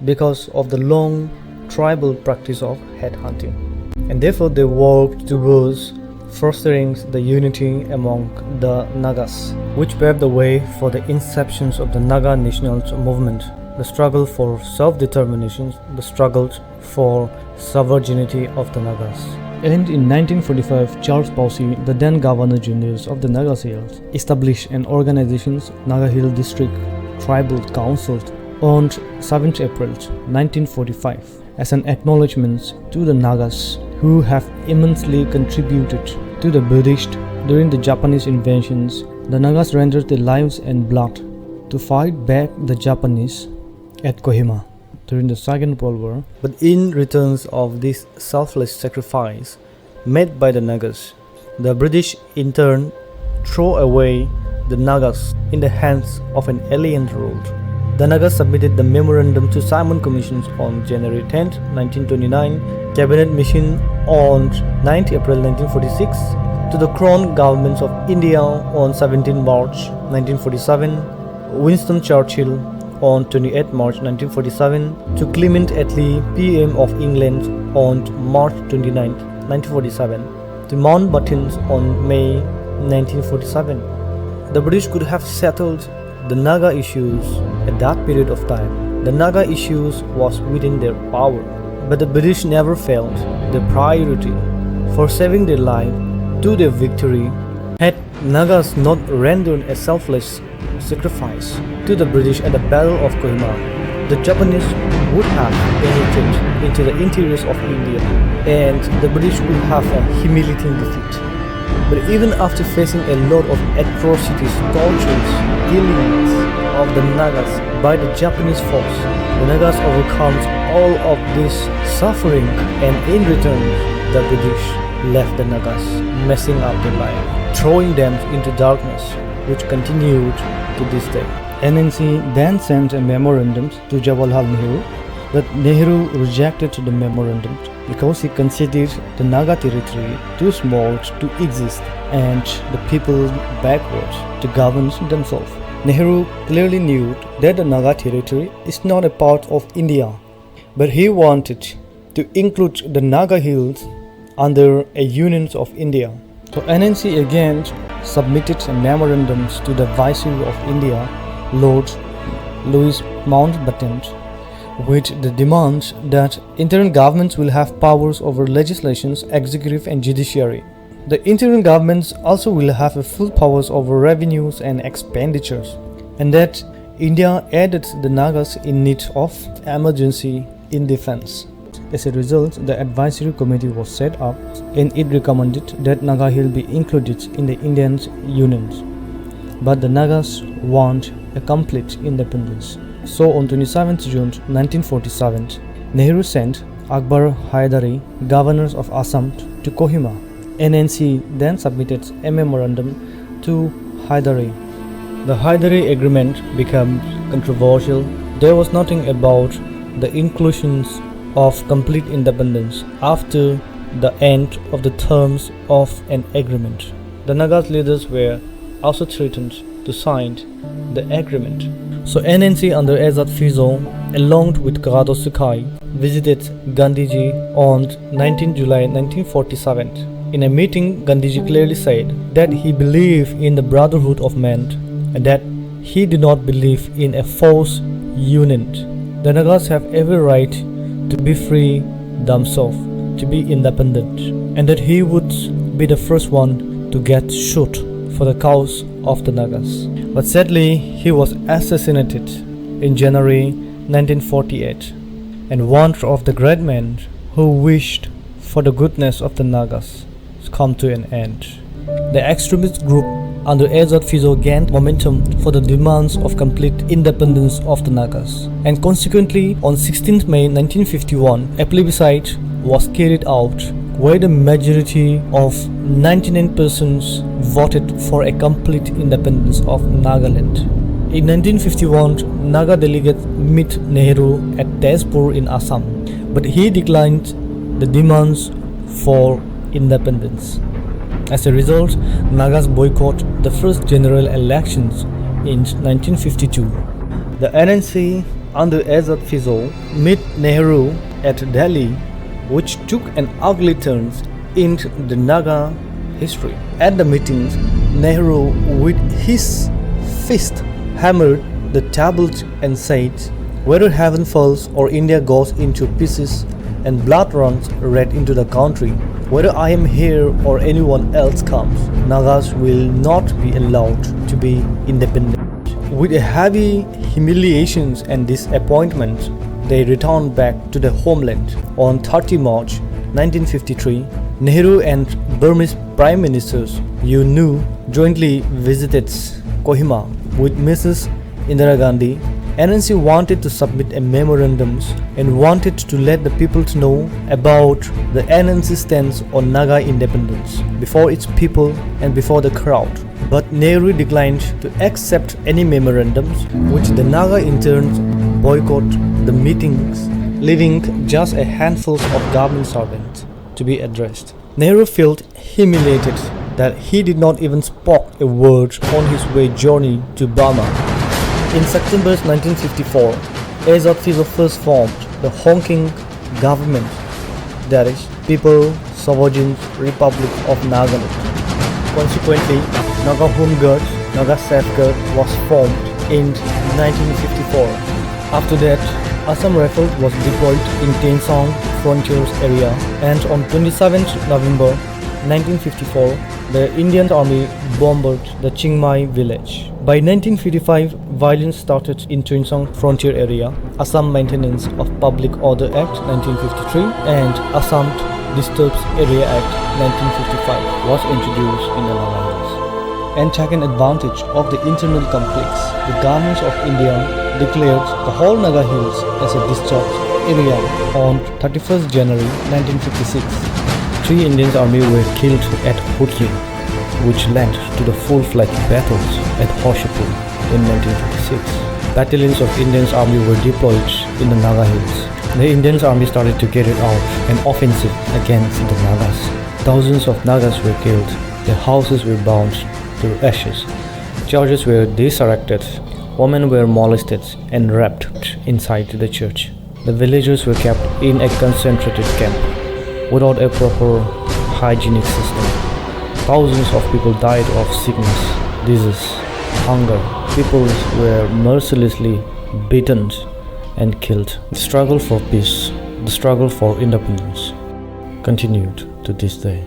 because of the long tribal practice of headhunting. And therefore they worked towards fostering the unity among the Nagas, which paved the way for the inception of the Naga nationalist movement, the struggle for self-determination, the struggle for sovereignty of the Nagas. And in 1945, Charles Poussey, the then Governor General of the Naga Hills, established an organization, Naga Hill District Tribal Council, on 7th April 1945, as an acknowledgement to the Nagas who have immensely contributed to the British during the Japanese invasions. The Nagas rendered their lives and blood to fight back the Japanese at Kohima during the Second World War. But in return of this selfless sacrifice made by the Nagas, the British in turn threw away the Nagas in the hands of an alien rule. The Nagas submitted the memorandum to Simon Commission on January 10, 1929, Cabinet Mission on 9 April 1946, to the Crown Government of India on 17 March 1947, Winston Churchill on 28 March 1947, to Clement Attlee, PM of England on March 29, 1947, to Mountbatten on May 1947. The British could have settled the Naga issues at that period of time. The Naga issues was within their power, but the British never failed their priority for saving their life to their victory. Had Nagas not rendered a selfless sacrifice to the British at the Battle of Kohima, the Japanese would have penetrated into the interiors of India, and the British would have a humiliating defeat. But even after facing a lot of atrocities, tortures, killings of the Nagas by the Japanese force, the Nagas overcomes all of this suffering, and in return, the British left the Nagas messing up their life, throwing them into darkness, which continued to this day. NNC then sent a memorandum to Jawaharlal Nehru, but Nehru rejected the memorandum because he considered the Naga territory too small to exist and the people backward to govern themselves. Nehru clearly knew that the Naga territory is not a part of India, but he wanted to include the Naga Hills under a union of India. So NNC again submitted memorandums to the Viceroy of India, Lord Louis Mountbatten, with the demand that interim governments will have powers over legislations, executive and judiciary. The interim governments also will have full powers over revenues and expenditures, and that India added the Nagas in need of emergency in defense. As a result, the advisory committee was set up and it recommended that Naga Hill be included in the Indian unions. But the Nagas want a complete independence. So on 27th June 1947, Nehru sent Akbar Haidari, governor of Assam, to Kohima. NNC then submitted a memorandum to Haidari. The Haidari agreement became controversial. There was nothing about the inclusions of complete independence after the end of the terms of an agreement. The Nagas leaders were also threatened to sign the agreement. So NNC under Azad Fizo, along with Kagado Sukai, visited Gandhiji on 19 July 1947. In a meeting, Gandhiji clearly said that he believed in the brotherhood of man and that he did not believe in a forced union. The Nagas have every right to be free themselves, to be independent, and that he would be the first one to get shot for the cause of the Nagas. But sadly, he was assassinated in January 1948, and one of the great men who wished for the goodness of the Nagas come to an end. The extremist group under Azad Fizo gained momentum for the demands of complete independence of the Nagas, and consequently on 16th May 1951 a plebiscite was carried out where the majority of 99% voted for a complete independence of Nagaland. In 1951, Naga delegates met Nehru at Tezpur in Assam, but he declined the demands for independence. As a result, Nagas boycott the first general elections in 1952. The NNC under Azad Fizo met Nehru at Delhi, which took an ugly turn in the Naga history. At the meetings, Nehru with his fist hammered the tables and said, "Whether heaven falls or India goes into pieces and blood runs red into the country, whether I am here or anyone else comes, Nagas will not be allowed to be independent." With a heavy humiliations and disappointment, they returned back to the homeland. On 30 March 1953, Nehru and Burmese Prime Ministers U Nu jointly visited Kohima with Mrs. Indira Gandhi. NNC wanted to submit a memorandum and wanted to let the people know about the NNC stance on Naga independence before its people and before the crowd. But Nehru declined to accept any memorandums, which the Naga in turn boycotted the meetings, leaving just a handful of government servants to be addressed. Nehru felt humiliated that he did not even speak a word on his way journey to Burma. In September 1954, Azad Fizo first formed the Hongking government, that is, People Sovereign Republic of Nagaland. Consequently, Naga Home Guard, Naga Safeguard was formed in 1954. After that, Assam Rifles was deployed in Tensang Frontiers area, and on 27th November 1954, the Indian Army bombed the Chingmai village. By 1955, violence started in Tensang Frontier area. Assam Maintenance of Public Order Act 1953 and Assam Disturbs Area Act 1955 was introduced in the Naga Hills. And taking advantage of the internal conflicts, the government of India declared the whole Naga Hills as a disturbed area on 31st January 1956. 3 Indian army were killed at Hutli, which led to the full-fledged battles at Hoshipur in 1956. Battalions of Indian army were deployed in the Naga Hills. The Indian army started to carry out an offensive against the Nagas. Thousands of Nagas were killed, their houses were burned to ashes, churches were disarranged, women were molested and raped inside the church. The villagers were kept in a concentrated camp without a proper hygienic system. Thousands of people died of sickness, disease, hunger. People were mercilessly beaten and killed. The struggle for peace, the struggle for independence continued to this day.